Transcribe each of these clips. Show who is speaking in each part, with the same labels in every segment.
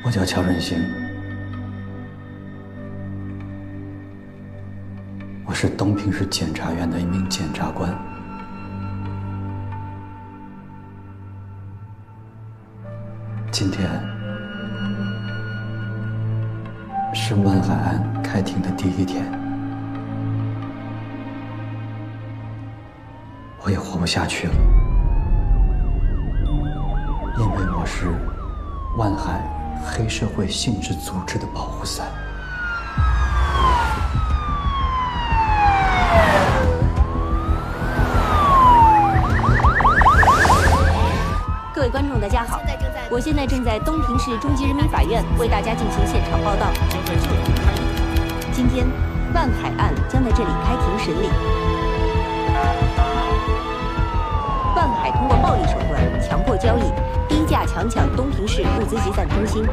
Speaker 1: 我叫乔任兴，我是东平市检察院的一名检察官。今天是万海案开庭的第一天，我也活不下去了，因为我是万海黑社会性质组织的保护伞。
Speaker 2: 各位观众，大家好，我现在正在东平市中级人民法院为大家进行现场报道。今天，万海案将在这里开庭审理。万海通过暴力手段强迫交易，低价强抢东平市物资集散中心。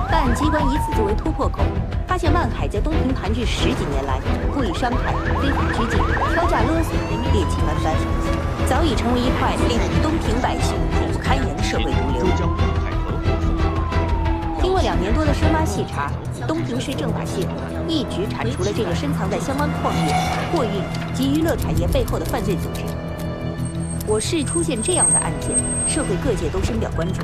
Speaker 2: 办案机关以此作为突破口，发现万海在东平盘踞10几年来，故意伤害、非法拘禁、挑诈勒索，劣迹斑斑，早已成为一块令东平百姓苦不堪言的社会毒瘤。经过2年多的深挖细查，东平市政法系统一举铲除了这个深藏在相关矿业、货运及娱乐产业背后的犯罪组织。我市出现这样的案件，社会各界都深表关注。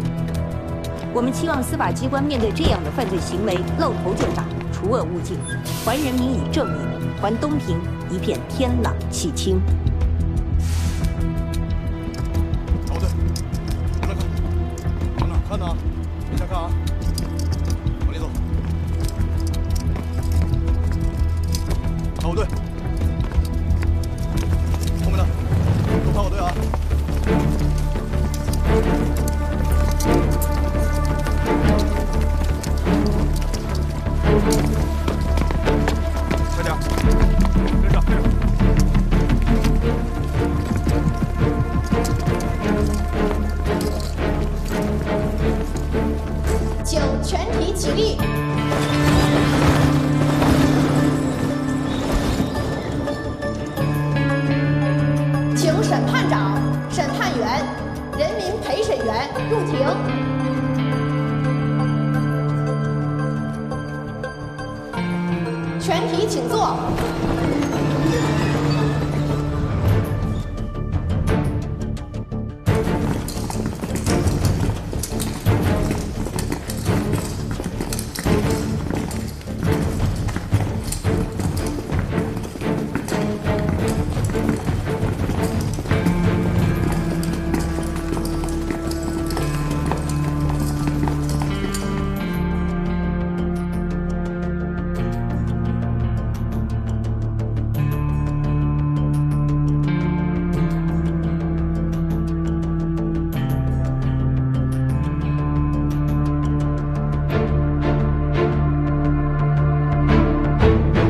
Speaker 2: 我们期望司法机关面对这样的犯罪行为，露头就打，除恶务尽，还人民以正义，还东平一片天朗气清。
Speaker 3: 好的，往哪看？往哪看呢？往下看啊！往里走。好队，后面的都排好队啊！快点，跟上，跟上。
Speaker 4: 请全体起立。请审判长、审判员、人民陪审员入庭。全体请坐。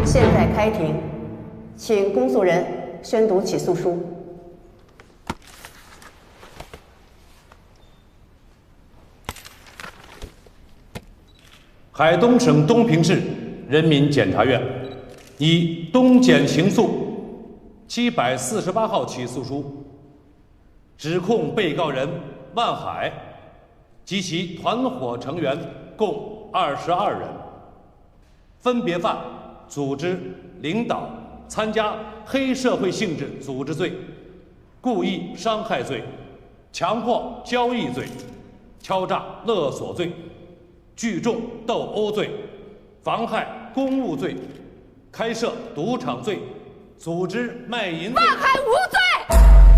Speaker 5: 现在开庭，请公诉人宣读起诉书。
Speaker 6: 海东省东平市人民检察院以东检刑诉748号起诉书，指控被告人万海及其团伙成员共22人，分别犯组织、领导、参加黑社会性质组织罪、故意伤害罪、强迫交易罪、敲诈勒索罪、聚众斗殴罪、妨害公务罪、开设赌场罪、组织卖淫罪。
Speaker 7: 万海无罪，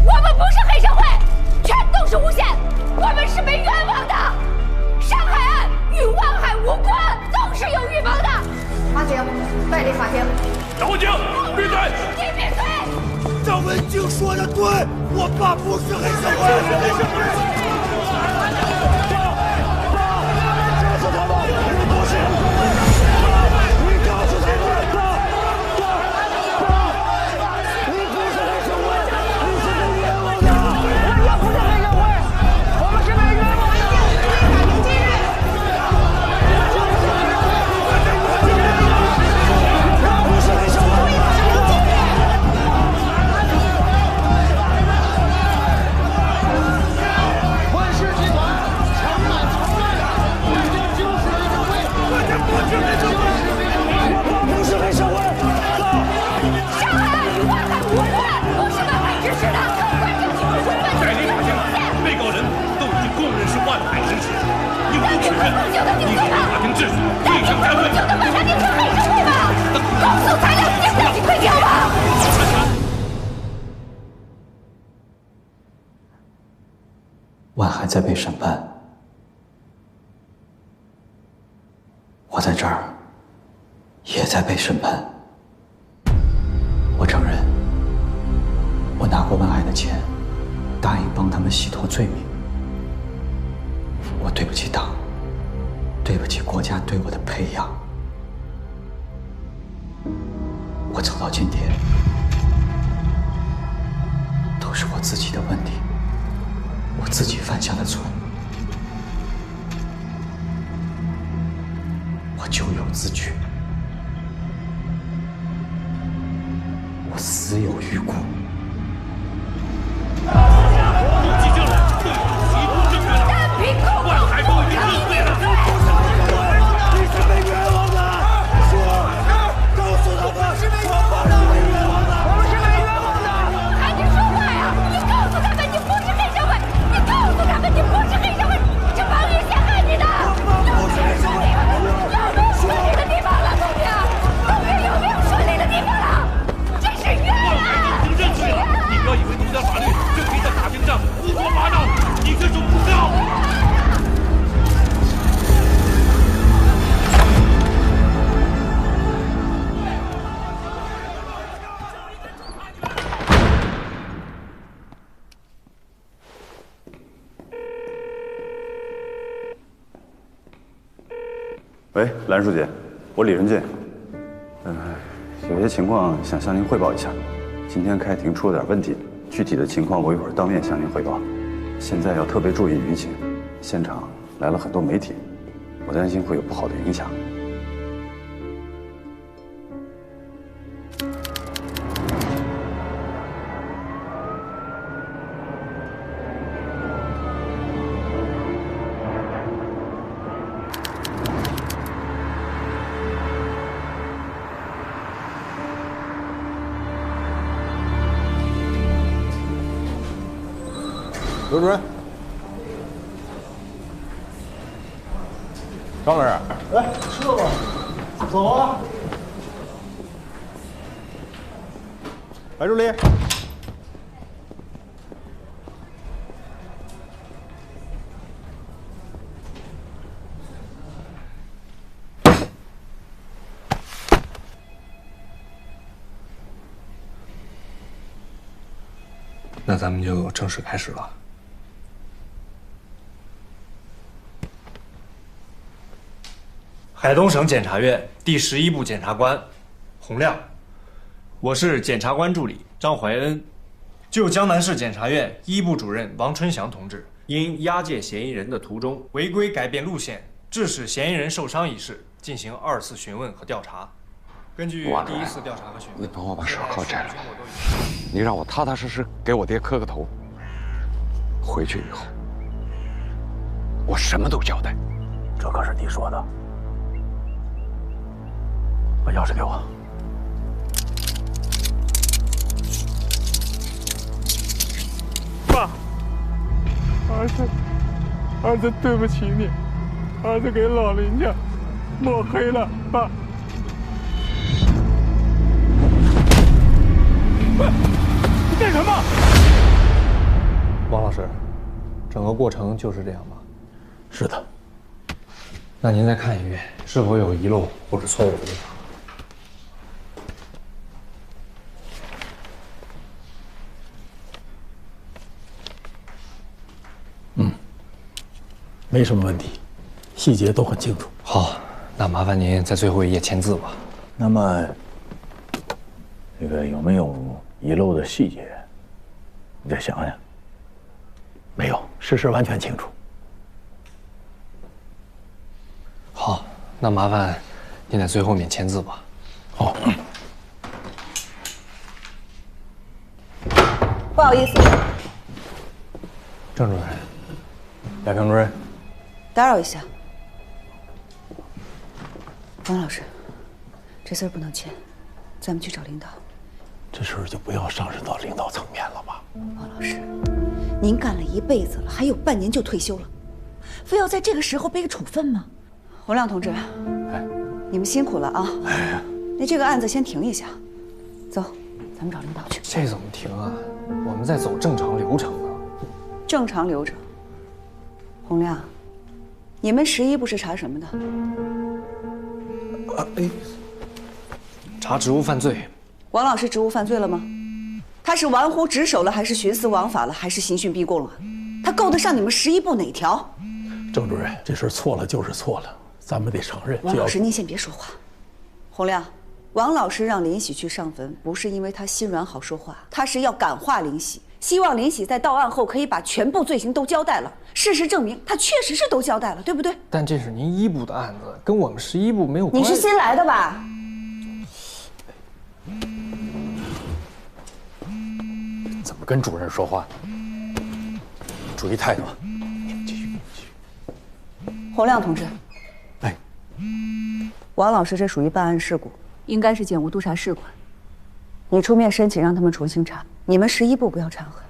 Speaker 7: 我们不是黑社会，全都是诬陷，我们是被冤枉的。上海案与万海无关，都是有预谋的。
Speaker 5: 法警，带离法庭。
Speaker 6: 张文静，闭嘴！
Speaker 7: 你闭嘴！
Speaker 3: 张文静说的对，我爸不是黑社会，黑社会。
Speaker 1: 万海在被审判，我在这儿也在被审判。我承认，我拿过万海的钱，答应帮他们洗脱罪名。我对不起党，对不起国家对我的培养。我走到今天，都是我自己的问题，我自己犯下的错。我咎由自取，我死有余辜。
Speaker 7: 万海都已经定罪了，
Speaker 3: 你是被冤枉的！说，告诉他们，是被冤枉的，被冤枉的，我们是被冤枉的！
Speaker 7: 赶紧说话呀！你告诉他们，你不是黑社会！你告诉他们，你不是黑社会！是王爷陷害你的！有没有顺利的地方了，东平？东平有没有顺利的地方了？这是冤案！
Speaker 6: 已经认罪了，你不要以为懂点法律就可以在法庭上胡说八道，你这种不孝！
Speaker 8: 喂，兰书记，我李仁进。有些情况想向您汇报一下。今天开庭出了点问题，具体的情况我一会儿当面向您汇报。现在要特别注意舆情，现场来了很多媒体，我担心会有不好的影响。
Speaker 3: 刘主任，张老师，
Speaker 9: 来吃了吧，走啊！
Speaker 3: 白助理，
Speaker 10: 那咱们就正式开始了。海东省检察院第11部检察官洪亮，我是检察官助理张怀恩。就江南市检察院1部主任王春祥同志因押解嫌疑人的途中违规改变路线，致使嫌疑人受伤一事进行2次询问和调查。根据第1次调查和询问，
Speaker 11: 你帮我把手铐摘了，你让我踏踏实实给我爹磕个头。回去以后，我什么都交代。
Speaker 1: 这可是你说的。把钥匙给我。
Speaker 9: 爸，儿子对不起你，儿子给老人家抹黑了，爸。你干什么？
Speaker 10: 王老师，整个过程就是这样吗？
Speaker 1: 是的。
Speaker 10: 那您再看一遍，是否有遗漏或者错误的地方？
Speaker 1: 没什么问题，细节都很清楚。
Speaker 10: 好，那麻烦您在最后一页签字吧。
Speaker 1: 那么，这个有没有遗漏的细节？你再想想。没有，事实完全清楚。
Speaker 10: 好，那麻烦您在最后面签字吧。
Speaker 1: 好。
Speaker 2: 不好意思，
Speaker 10: 郑主任，亚平主任，
Speaker 2: 打扰一下。王老师，这字儿不能签，咱们去找领导。
Speaker 1: 这事儿就不要上升到领导层面了吧？
Speaker 2: 王老师，您干了1辈子了，还有半年就退休了，非要在这个时候背个处分吗？洪亮同志，你们辛苦了啊！那这个案子先停一下，走，咱们找领导去。
Speaker 10: 这怎么停啊？我们在走正常流程呢。
Speaker 2: 正常流程，
Speaker 12: 洪亮，你们11部是查什么的？
Speaker 10: 查职务犯罪。
Speaker 12: 王老师职务犯罪了吗？他是玩忽职守了，还是徇私枉法了，还是刑讯逼供了？他够得上你们11部哪条？
Speaker 13: 郑主任，这事错了就是错了，咱们得承认。
Speaker 12: 王老师，您先别说话。洪亮，王老师让林喜去上坟，不是因为他心软好说话，他是要感化林喜，希望林喜在到案后可以把全部罪行都交代了。事实证明，他确实是都交代了，对不对？
Speaker 10: 但这是您1部的案子，跟我们11部没有关系。
Speaker 12: 你是新来的吧？
Speaker 13: 怎么跟主任说话？注意态度。继续。
Speaker 12: 洪亮同志，
Speaker 13: 哎，
Speaker 12: 王老师这属于办案事故，应该是检务督察室管。你出面申请让他们重新查，你们11部不要掺和。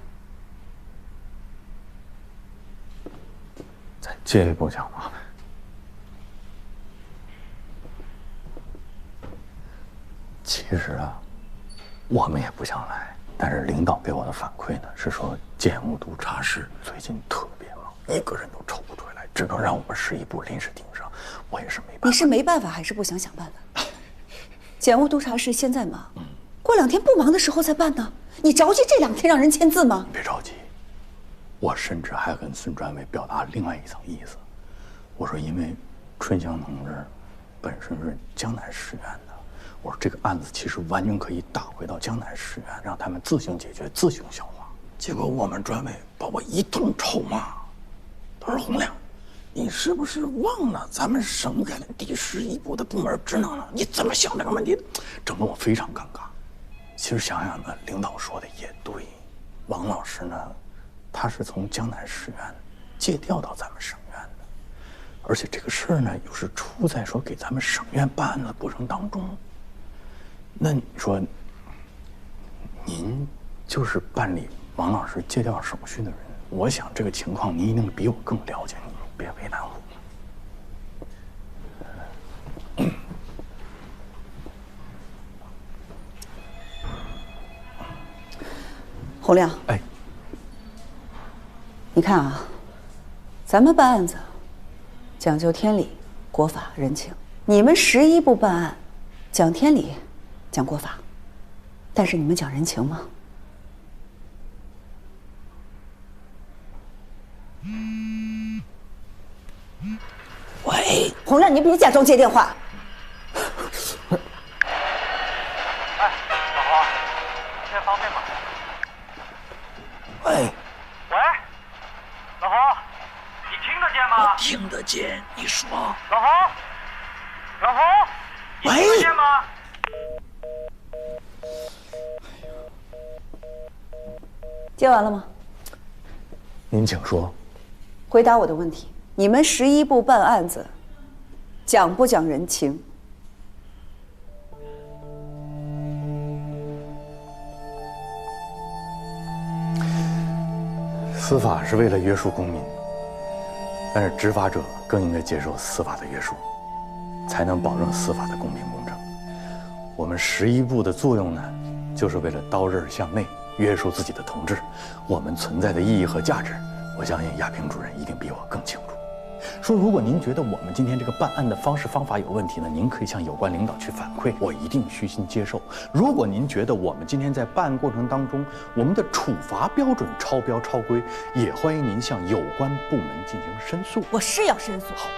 Speaker 1: 再借一步讲吧。其实啊，我们也不想来，但是领导给我的反馈呢是说，检务督察室最近特别忙，一个人都抽不出来，只能让我们11部临时顶上。我也是没办法。
Speaker 12: 你是没办法，还是不想想办法？检务督察室现在忙，过2天不忙的时候再办呢。你着急这2天让人签字吗？
Speaker 1: 别着急，我甚至还跟孙专委表达另外一层意思。我说，因为春香同志本身是江南师院的，我说这个案子其实完全可以打回到江南师院，让他们自行解决、自行消化。结果我们专委把我一通臭骂，他说：“洪亮，你是不是忘了咱们省院第11部的部门职能了？你怎么想这个问题？”整得我非常尴尬。其实想想呢，领导说的也对，王老师呢，他是从江南师院借调到咱们省院的，而且这个事儿呢，又是出在说给咱们省院办案的过程当中。那你说，您就是办理王老师借调手续的人，我想这个情况您一定比我更了解，你别为难我。
Speaker 12: 洪亮，
Speaker 1: 哎，
Speaker 12: 你看啊，咱们办案子讲究天理、国法、人情，你们11部办案讲天理、讲国法，但是你们讲人情吗？喂，洪亮，你别假装接电话。
Speaker 3: 哎，老侯，现在方便吗？
Speaker 1: 喂，
Speaker 3: 喂，老侯，你听得见吗？
Speaker 1: 我听得见，你说。
Speaker 3: 老侯，老侯，你听得见吗？
Speaker 12: 接完了吗？
Speaker 1: 您请说。
Speaker 12: 回答我的问题，你们11部办案子，讲不讲人情？
Speaker 1: 司法是为了约束公民，但是执法者更应该接受司法的约束，才能保证司法的公平公正。我们11部的作用呢，就是为了刀刃向内约束自己的同志，我们存在的意义和价值，我相信亚平主任一定比我更清楚。说，如果您觉得我们今天这个办案的方式方法有问题呢，您可以向有关领导去反馈，我一定虚心接受。如果您觉得我们今天在办案过程当中，我们的处罚标准超标超规，也欢迎您向有关部门进行申诉。
Speaker 12: 我是要申诉。好，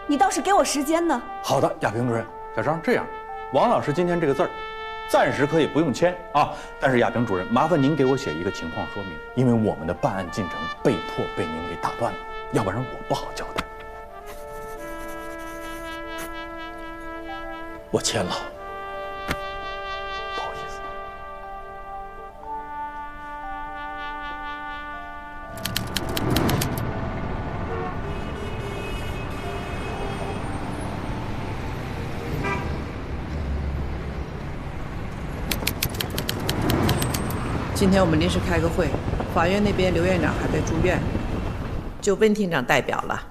Speaker 12: 你倒是给我时间呢。
Speaker 1: 好的，亚平主任，小张，这样，王老师今天这个字儿，暂时可以不用签啊，但是亚平主任，麻烦您给我写一个情况说明，因为我们的办案进程被迫被您给打断了。要不然我不好交代。我签了，不好意思。
Speaker 14: 今天我们临时开个会，法院那边刘院长还在住院，就温厅长代表了。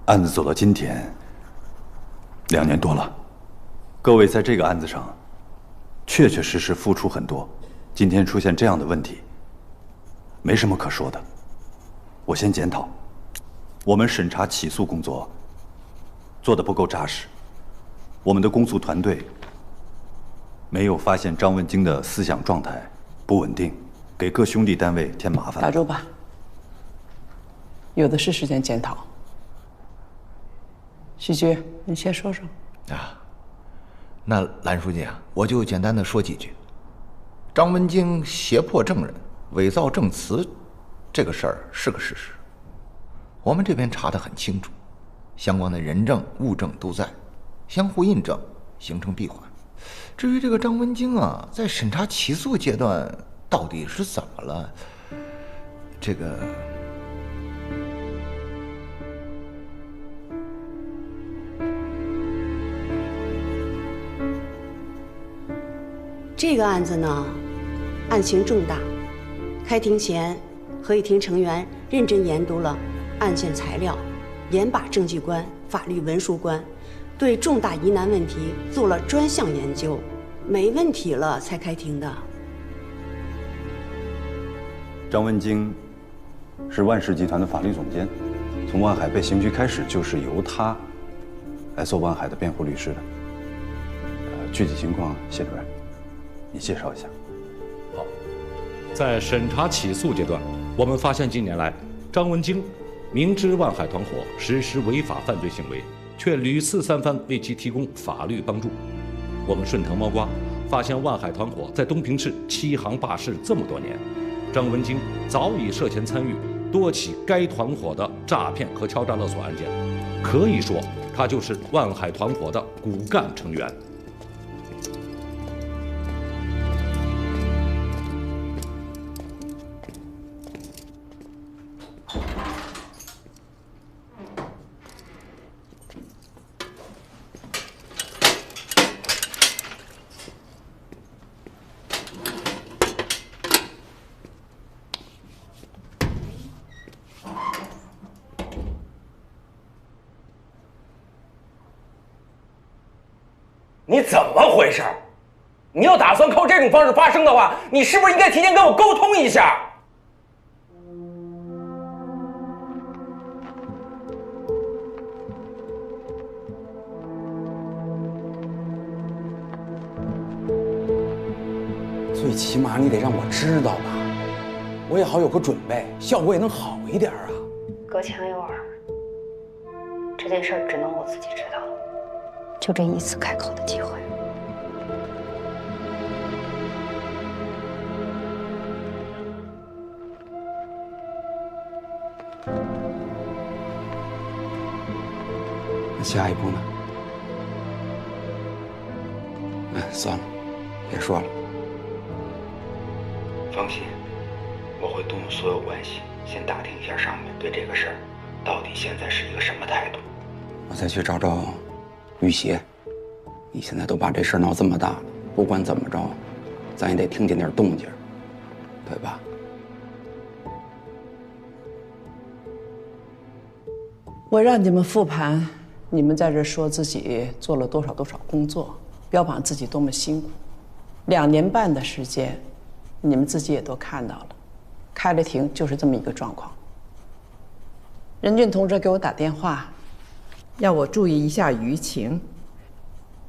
Speaker 8: 案子走到今天， 2年多了，各位在这个案子上确确实实付出很多，今天出现这样的问题，没什么可说的。我先检讨，我们审查起诉工作做得不够扎实，我们的公诉团队没有发现张文京的思想状态不稳定，给各兄弟单位添麻烦。
Speaker 14: 打住吧，有的是时间检讨。许局，你先说说。
Speaker 15: 啊，那蓝书记啊，我就简单的说几句。张文京胁迫证人、伪造证词，这个事儿是个事实，我们这边查得很清楚，相关的人证、物证都在，相互印证，形成闭环。至于这个张文京啊，在审查起诉阶段到底是怎么了，这个。
Speaker 16: 这个案子呢，案情重大。开庭前，合议庭成员认真研读了案件材料，严把证据观、法律文书观，对重大疑难问题做了专项研究，没问题了才开庭的。
Speaker 8: 张文京是万氏集团的法律总监，从万海被刑拘开始，就是由他来做万海的辩护律师的。具体情况，谢主任。你介绍一下。
Speaker 6: 好，在审查起诉阶段，我们发现近年来张文京明知万海团伙实施违法犯罪行为，却屡次三番为其提供法律帮助。我们顺藤摸瓜，发现万海团伙在东平市欺行霸市这么多年，张文京早已涉嫌参与多起该团伙的诈骗和敲诈勒索案件，可以说他就是万海团伙的骨干成员。
Speaker 17: 你怎么回事？你要打算靠这种方式发声的话，你是不是应该提前跟我沟通一下？
Speaker 18: 最起码你得让我知道吧，我也好有个准备，效果也能好一点啊。
Speaker 19: 隔墙有耳，这件事儿只能我自己知道。就这一次开口的机会。
Speaker 18: 那下一步呢？算了，别说了。
Speaker 20: 放心，我会动用所有关系，先打听一下上面对这个事儿到底现在是一个什么态度。
Speaker 18: 我再去找找雨邪。你现在都把这事儿闹这么大了，不管怎么着，咱也得听见点动静，对吧？
Speaker 14: 我让你们复盘，你们在这说自己做了多少工作，标榜自己多么辛苦。2年半的时间，你们自己也都看到了，开了庭就是这么一个状况。任俊同志给我打电话，要我注意一下舆情。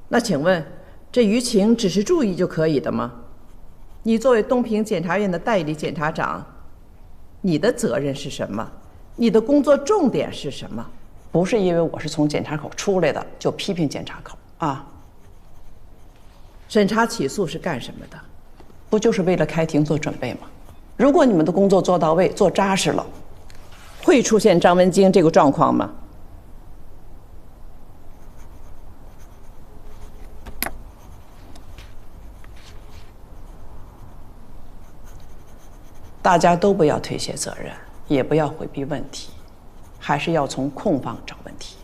Speaker 14: 那请问，这舆情只是注意就可以的吗？你作为东平检察院的代理检察长，你的责任是什么？你的工作重点是什么？不是因为我是从检察口出来的就批评检察口啊。审查起诉是干什么的？不就是为了开庭做准备吗？如果你们的工作做到位、做扎实了，会出现张文京这个状况吗？大家都不要推卸责任，也不要回避问题，还是要从控方找问题。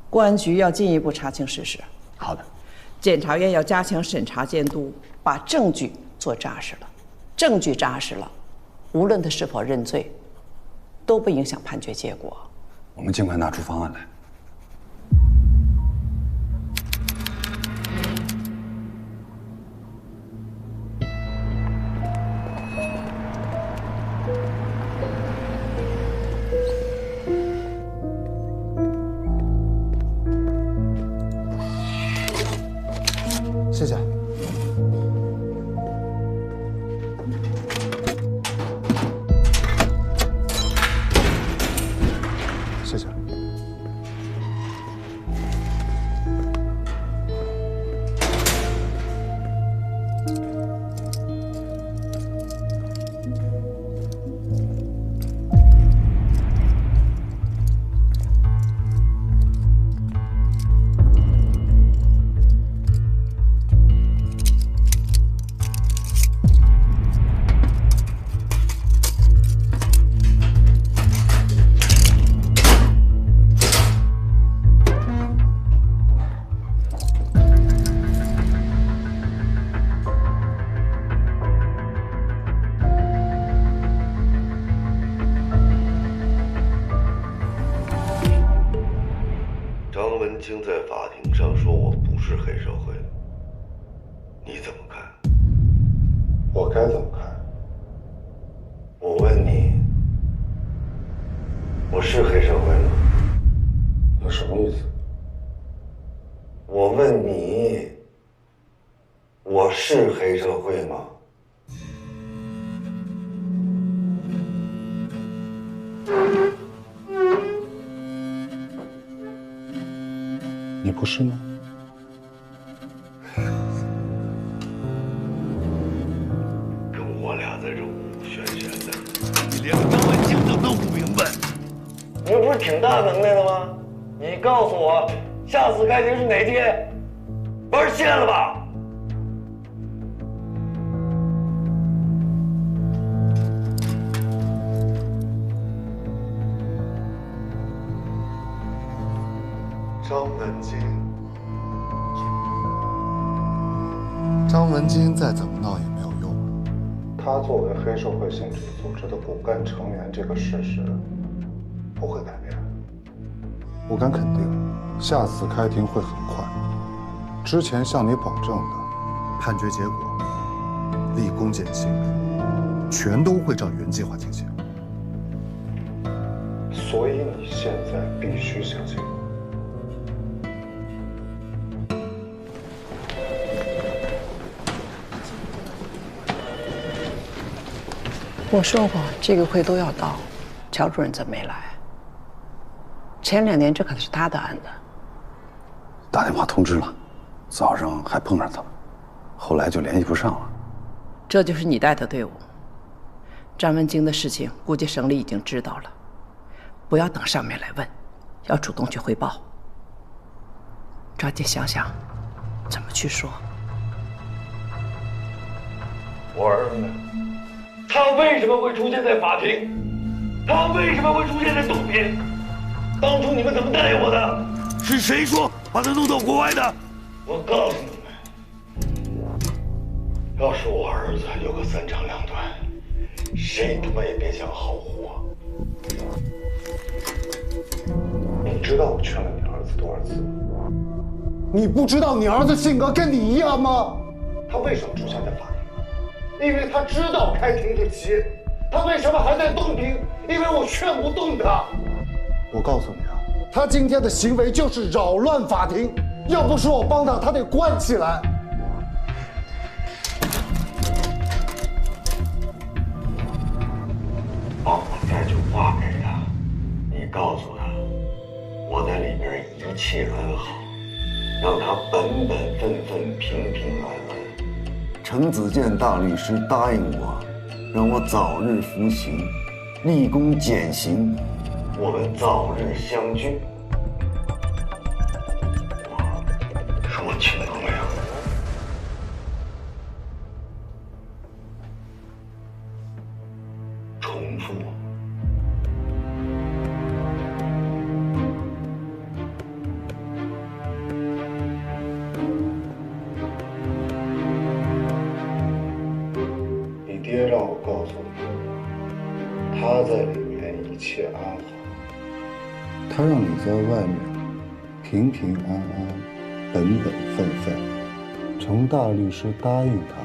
Speaker 14: 公安局要进一步查清事实。
Speaker 18: 好的。
Speaker 14: 检察院要加强审查监督，把证据做扎实了。证据扎实了，无论他是否认罪，都不影响判决结果。
Speaker 8: 我们尽快拿出方案来。
Speaker 21: 谢谢。谢谢。
Speaker 22: 张文京在法庭上说我不是黑社会，你怎么看？
Speaker 21: 我该怎么看？
Speaker 22: 我问你，我是黑社会吗？
Speaker 21: 有什么意思？
Speaker 22: 我问你，我是黑社会吗？
Speaker 21: 你不是吗？
Speaker 22: 跟我俩在这无玄玄的，你连个张文京都弄不明白。你不是挺大能耐的吗？你告诉我，下次开庭是哪天？玩线了吧？
Speaker 21: 张文京再怎么闹也没有用。他作为黑社会性质组织的骨干成员，这个事实不会改变。我敢肯定，下次开庭会很快。之前向你保证的判决结果、立功减刑，全都会照原计划进行。所以你现在必须相信我。
Speaker 14: 我说过，这个会都要到，乔主任怎么没来？前2年这可是他的案子。
Speaker 8: 打电话通知了，早上还碰上他了，后来就联系不上了。
Speaker 14: 这就是你带的队伍。张文京的事情，估计省里已经知道了，不要等上面来问，要主动去汇报。抓紧想想，怎么去说。
Speaker 22: 我儿子呢？他为什么会出现在法庭？他为什么会出现在东边？当初你们怎么带我的？是谁说把他弄到国外的？我告诉你们，要是我儿子有个3长2短，谁他妈也别想好活。
Speaker 21: 你知道我劝了你儿子多少次吗？你不知道你儿子性格跟你一样吗？他为什么出现在法庭？因为他知道开庭日期。他为什么还在东平？因为我劝不动他。我告诉你啊，他今天的行为就是扰乱法庭，要不是我帮他，他得关起来。
Speaker 22: 把我带句话给他，你告诉他，我在里边一切安好，让他本本分分、平平安安。陈子健大律师答应我，让我早日服刑，立功减刑，我们早日相聚。我说清楚没有？重复。
Speaker 21: 你爹让我告诉你，他在里面一切安好，他让你在外面平平安安、本本分分。程大律师答应他了，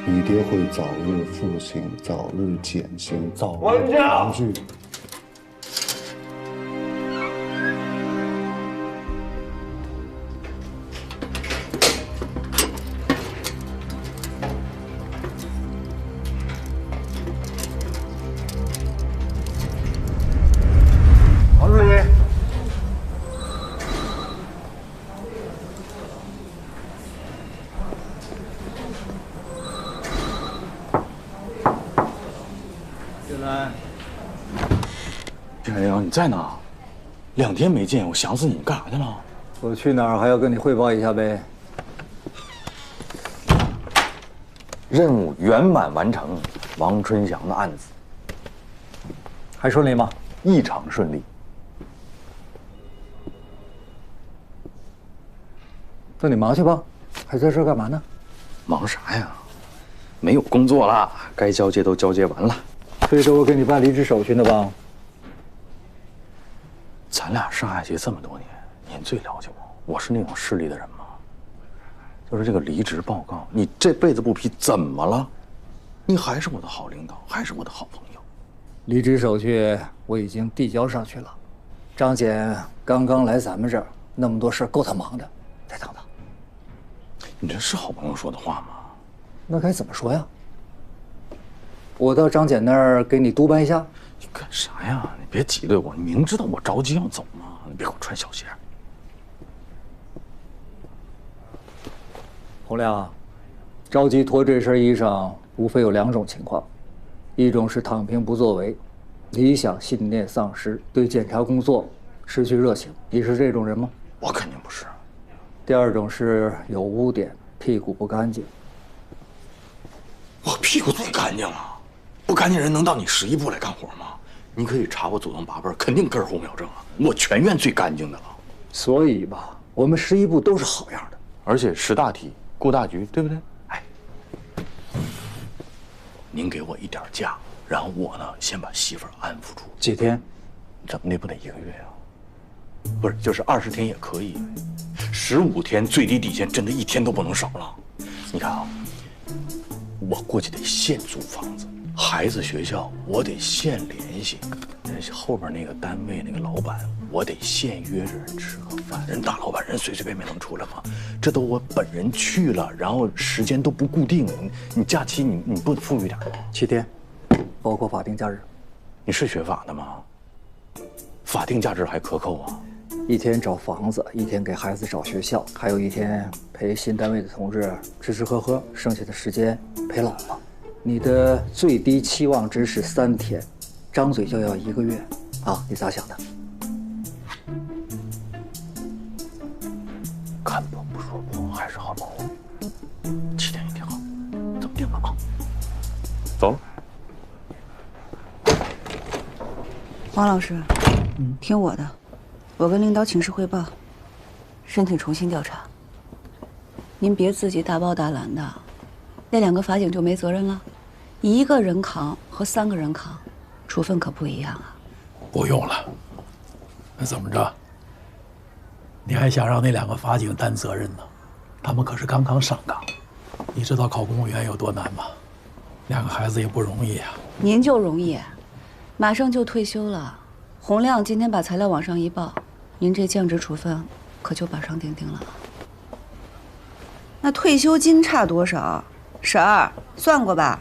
Speaker 21: 你爹会早日服刑、早日减刑、早日团聚。
Speaker 1: 在哪？2天没见，我想死你，干啥去了？
Speaker 4: 我去哪儿还要跟你汇报一下呗。
Speaker 1: 任务圆满完成，王春祥的案子
Speaker 4: 还顺利吗？
Speaker 1: 异常顺利。
Speaker 4: 那你忙去吧，还在这儿干嘛呢？
Speaker 1: 忙啥呀？没有工作了，该交接都交接完了。
Speaker 4: 催着我给你办离职手续呢吧？
Speaker 1: 咱俩上海籍这么多年，您最了解我。我是那种势利的人吗？就是这个离职报告，你这辈子不批怎么了？你还是我的好领导，还是我的好朋友。
Speaker 4: 离职手续我已经递交上去了。张检刚刚来咱们这儿，那么多事够他忙的，再等等。
Speaker 1: 你这是好朋友说的话吗？
Speaker 4: 那该怎么说呀？我到张检那儿给你督办一下。
Speaker 1: 你干啥呀？你别挤兑我，你明知道我着急要走吗？你别给我穿小鞋。
Speaker 4: 洪亮，着急脱这身衣裳，无非有2种情况：一种是躺平不作为，理想信念丧失，对检查工作失去热情。你是这种人吗？
Speaker 1: 我肯定不是。
Speaker 4: 第2种是有污点，屁股不干净。
Speaker 1: 我屁股最干净了，不干净人能到你11部来干活吗？你可以查我祖宗8辈，肯定根红苗正啊！我全院最干净的了。
Speaker 4: 所以吧，我们11部都是好样的，
Speaker 1: 而且识大体、顾大局，对不对？哎，您给我一点假，然后我呢，先把媳妇儿安抚住。
Speaker 4: 几天？
Speaker 1: 怎么的不得1个月啊？不是，就是20天也可以，15天最低底线，真的1天都不能少了。你看啊，我过去得现租房子，孩子学校我得现联系，后边那个单位那个老板我得现约着人吃个饭，人大老板人随随便便能出来吗？这都我本人去了，然后时间都不固定，你假期你不富裕点吗
Speaker 4: ？7天，包括法定假日。
Speaker 1: 你是学法的吗？法定假日还克扣啊
Speaker 4: ？1天找房子，1天给孩子找学校，还有1天陪新单位的同志吃吃喝喝，剩下的时间陪老婆。你的最低期望值是3天，张嘴就要1个月，啊，你咋想的？
Speaker 1: 看破不说破，还是好朋友。7天也挺好，这么定了啊？走了。
Speaker 12: 王老师，听我的，我跟领导请示汇报，申请重新调查。您别自己大包大揽的，那2个法警就没责任了？1个人扛和3个人扛，处分可不一样啊。
Speaker 5: 不用了，那怎么着？你还想让那2个法警担责任呢？他们可是刚刚上岗，你知道考公务员有多难吗？2个孩子也不容易啊。
Speaker 12: 您就容易，马上就退休了。洪亮今天把材料往上一报，您这降职处分可就板上钉钉了。那退休金差多少？婶儿算过吧？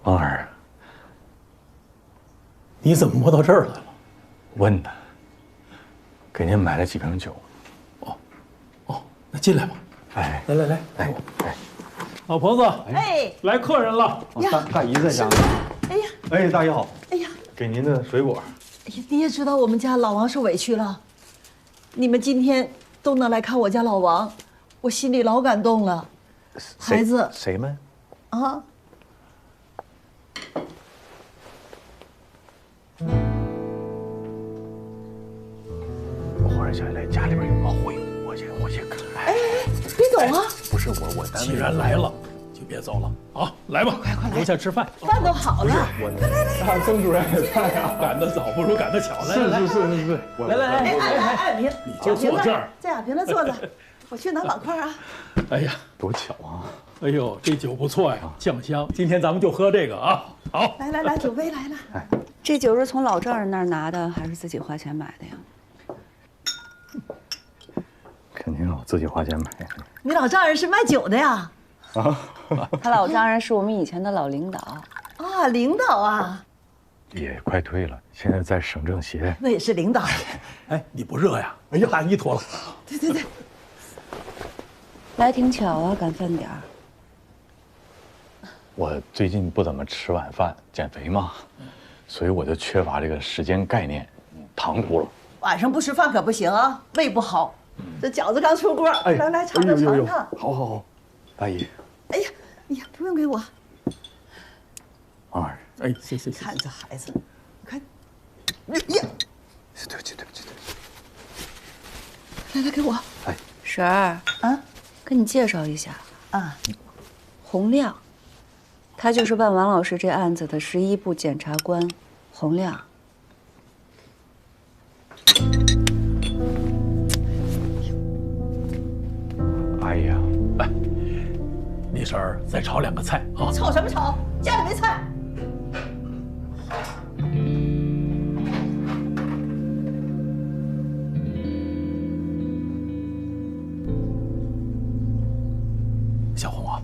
Speaker 1: 王儿，
Speaker 5: 你怎么摸到这儿来了？
Speaker 1: 问的，给您买了几瓶酒。
Speaker 5: 那进来吧。
Speaker 1: 哎，
Speaker 5: 来，
Speaker 1: 哎，
Speaker 5: 老婆子，
Speaker 7: 哎，
Speaker 5: 来客人了。
Speaker 13: 大姨在家呢。
Speaker 7: 哎呀，
Speaker 13: 哎，大姨好。
Speaker 7: 哎呀，
Speaker 13: 给您的水果。
Speaker 7: 哎呀，你也知道我们家老王受委屈了，你们今天都能来看我家老王，我心里老感动了。孩子，
Speaker 13: 谁们？
Speaker 7: 啊。
Speaker 13: 我忽然想起来，家里边有个会，我去看。
Speaker 7: 哎，别走啊！
Speaker 13: 不是我单位。
Speaker 5: 既然来了，就别走了啊！来吧，
Speaker 7: 快来，
Speaker 5: 留下吃饭。
Speaker 7: 饭都好了。
Speaker 13: 快来！曾主任也在啊。
Speaker 5: 赶得早不如赶得巧。来，
Speaker 13: 是。
Speaker 7: 来，你
Speaker 5: 就坐这儿。
Speaker 7: 这样，别来坐着，我去拿碗筷啊。
Speaker 5: 哎呀，
Speaker 13: 多巧啊！
Speaker 5: 哎呦，这酒不错呀，酱香。今天咱们就喝这个啊。好，
Speaker 7: 来，酒杯来了。
Speaker 12: 哎，这酒是从老丈人那儿拿的，还是自己花钱买的呀？
Speaker 13: 肯定我自己花钱买的。
Speaker 7: 你老丈人是卖酒的呀？
Speaker 12: 啊，他老丈人是我们以前的老领导。
Speaker 7: 啊，领导啊！
Speaker 13: 也快退了，现在在省政协。
Speaker 7: 那也是领导。
Speaker 5: 哎，你不热呀？哎呀，大衣脱了。
Speaker 7: 对。
Speaker 12: 来挺巧啊，赶饭点儿。
Speaker 13: 我最近不怎么吃晚饭，减肥嘛，所以我就缺乏这个时间概念，糖葫芦。
Speaker 7: 晚上不吃饭可不行啊，胃不好。这饺子刚出锅，来尝尝。
Speaker 13: 好，大姨。
Speaker 7: 哎呀，不用给我。
Speaker 5: 哎，谢谢。
Speaker 7: 看这孩子，你看，
Speaker 13: 对不起。
Speaker 7: 来给我。
Speaker 12: 哎，婶儿啊，跟你介绍一下
Speaker 7: 啊，
Speaker 12: 洪亮，他就是办王老师这案子的11部检察官，洪亮。
Speaker 13: 哎呀，
Speaker 5: 来，李婶儿再炒2个菜啊！
Speaker 7: 炒什么炒？家里没菜。
Speaker 5: 小红啊，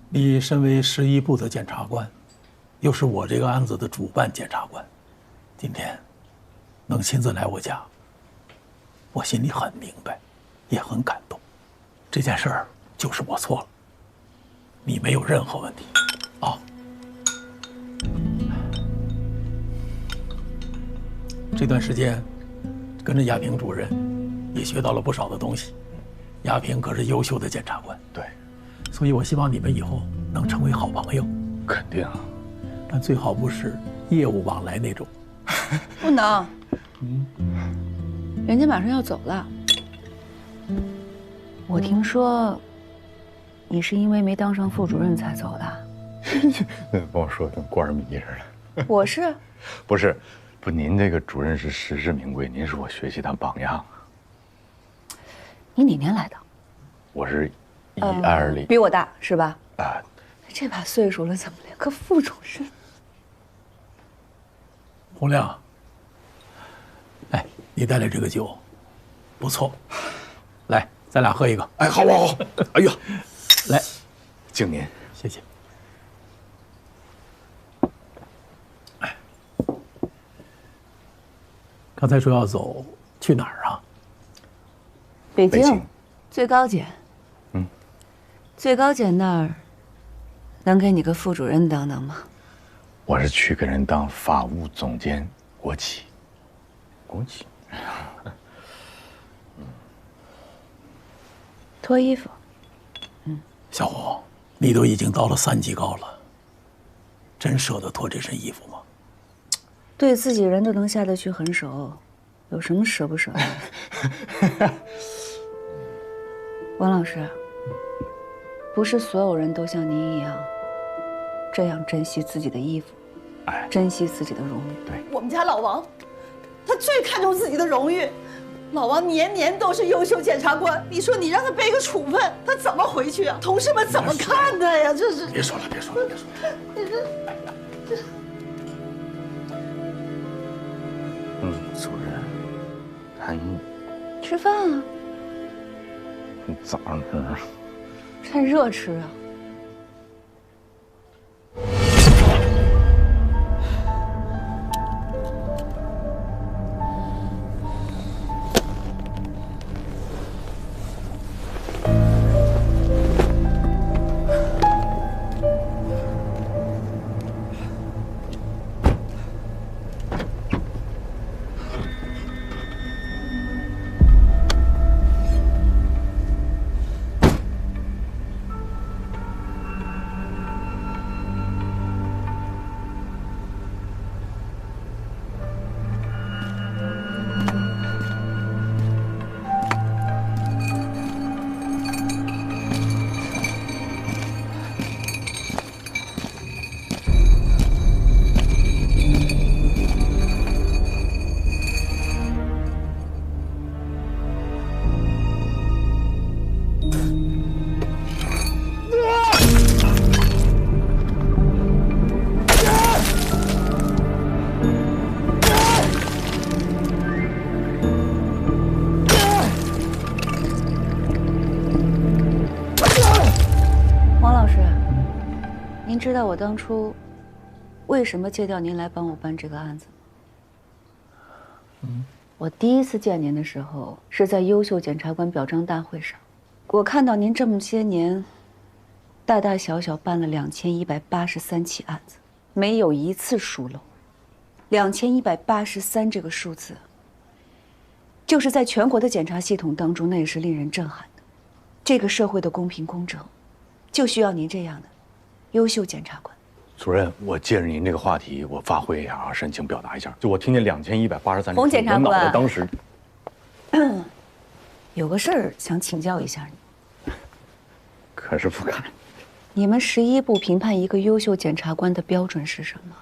Speaker 5: 你身为11部的检察官，又是我这个案子的主办检察官，今天能亲自来我家，我心里很明白，也很感动。这件事儿就是我错了，你没有任何问题，啊。这段时间跟着亚平主任，也学到了不少的东西。亚平可是优秀的检察官，
Speaker 13: 对，
Speaker 5: 所以我希望你们以后能成为好朋友。
Speaker 13: 肯定啊，
Speaker 5: 但最好不是业务往来那种。
Speaker 12: 不能，人家马上要走了。我听说，你是因为没当上副主任才走的。
Speaker 13: 跟我说跟官儿迷似的。
Speaker 12: 我是，
Speaker 13: 不，您这个主任是实至名归，您是我学习的榜样。
Speaker 12: 你哪年来的？
Speaker 13: 我是120，
Speaker 12: 比我大是吧？
Speaker 13: 啊，
Speaker 12: 这把岁数了，怎么连个副主任？
Speaker 5: 洪亮，哎，你带来这个酒，不错，来，咱俩喝一个。
Speaker 13: 哎，好。哎呀，
Speaker 5: 来，
Speaker 13: 敬您，
Speaker 5: 谢谢。刚才说要走，去哪儿啊？
Speaker 12: 北京，最高检。
Speaker 13: 嗯，
Speaker 12: 最高检那儿能给你个副主任当当吗？
Speaker 13: 我是去给人当法务总监，国企。
Speaker 12: 脱衣服。
Speaker 5: 小红，你都已经到了3级高了，真舍得脱这身衣服吗？
Speaker 12: 对自己人都能下得去狠手，有什么舍不舍的？王老师，不是所有人都像您一样，这样珍惜自己的衣服，珍惜自己的荣誉。
Speaker 13: 对，
Speaker 7: 我们家老王，他最看重自己的荣誉。老王年年都是优秀检察官，你说你让他背个处分，他怎么回去啊？同事们怎么看他呀？这是。
Speaker 5: 别说了。
Speaker 13: 主任，韩毅，
Speaker 12: 吃饭啊。
Speaker 13: 你早上吃。
Speaker 12: 趁热吃啊。知道我当初为什么借调您来帮我办这个案子吗？我第一次见您的时候是在优秀检察官表彰大会上，我看到您这么些年，大大小小办了2183起案子，没有一次疏漏。2183这个数字，就是在全国的检察系统当中，那也是令人震撼的。这个社会的公平公正，就需要您这样的优秀检察官。
Speaker 13: 主任，我借着您这个话题，我发挥一下啊，煽情表达一下。就我听见2183，
Speaker 12: 洪检察官，
Speaker 13: 我脑袋当时
Speaker 12: 有个事儿想请教一下你。
Speaker 13: 可是不敢。
Speaker 12: 你们11部评判一个优秀检察官的标准是什么？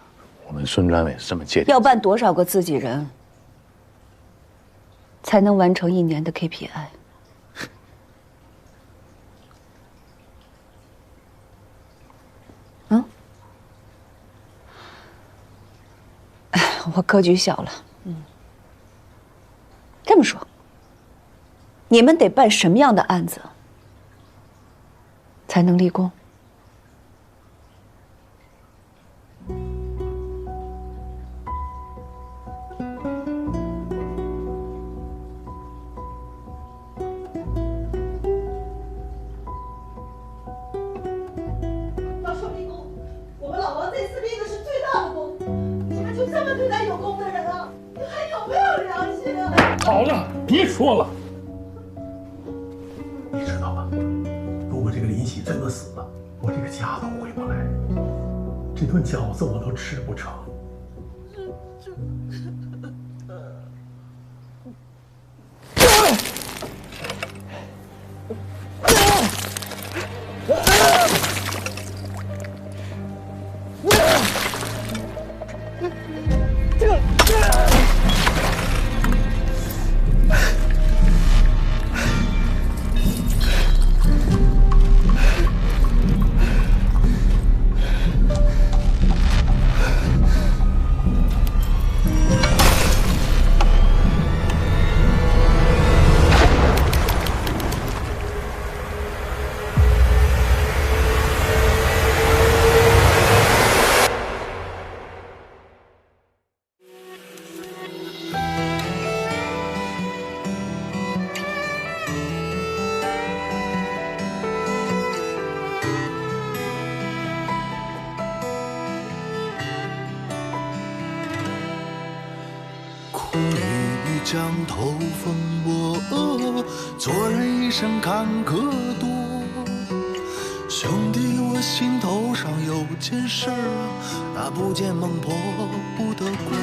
Speaker 13: 我们孙专委是这么界定。
Speaker 12: 要办多少个自己人，才能完成1年的 KPI？我格局小了。这么说，你们得办什么样的案子才能立功？
Speaker 7: 要说立功，我们老王这次立的是最大的功。你们就这么对待有功的人啊？你还有没有良心啊？
Speaker 5: 好了，别说了。你知道吗？如果这个林喜真的死了，我这个家都回不来，这顿饺子我都吃不成。
Speaker 3: 江头风波，做人一生坎坷多。兄弟，我心头上有件事儿，那不见孟婆不得过。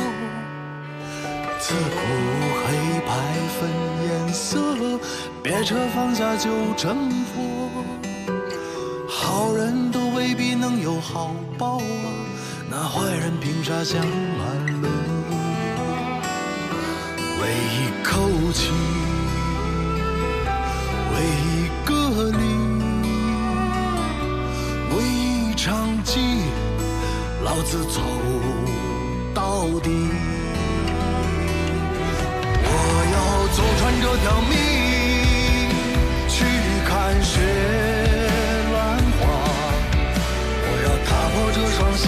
Speaker 3: 自古黑白分颜色，别扯放下就成佛。好人都未必能有好报啊，那坏人凭啥享安乐？为一口气，为一个理，为一场棋，老子走到底。我要走穿这条命，去看雪乱花。我要踏破这双鞋，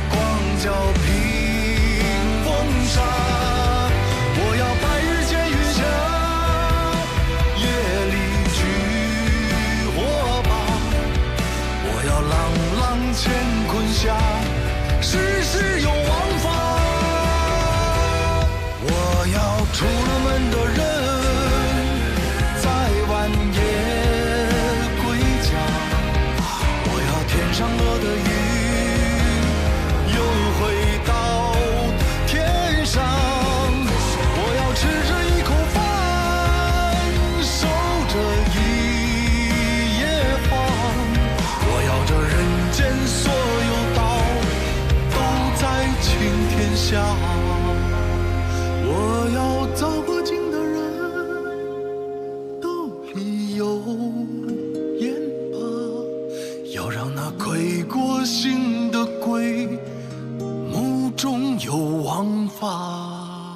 Speaker 3: 光脚平风沙。乾坤下，世事有王法。我要出了门的人，在晚夜归家。我要天上落的云，又回到天上。我要吃着一口饭，守着一夜荒。我要这人间所有道都在青天下，我要造个镜的人兜里有盐巴，要让那亏过心的鬼目中有王法。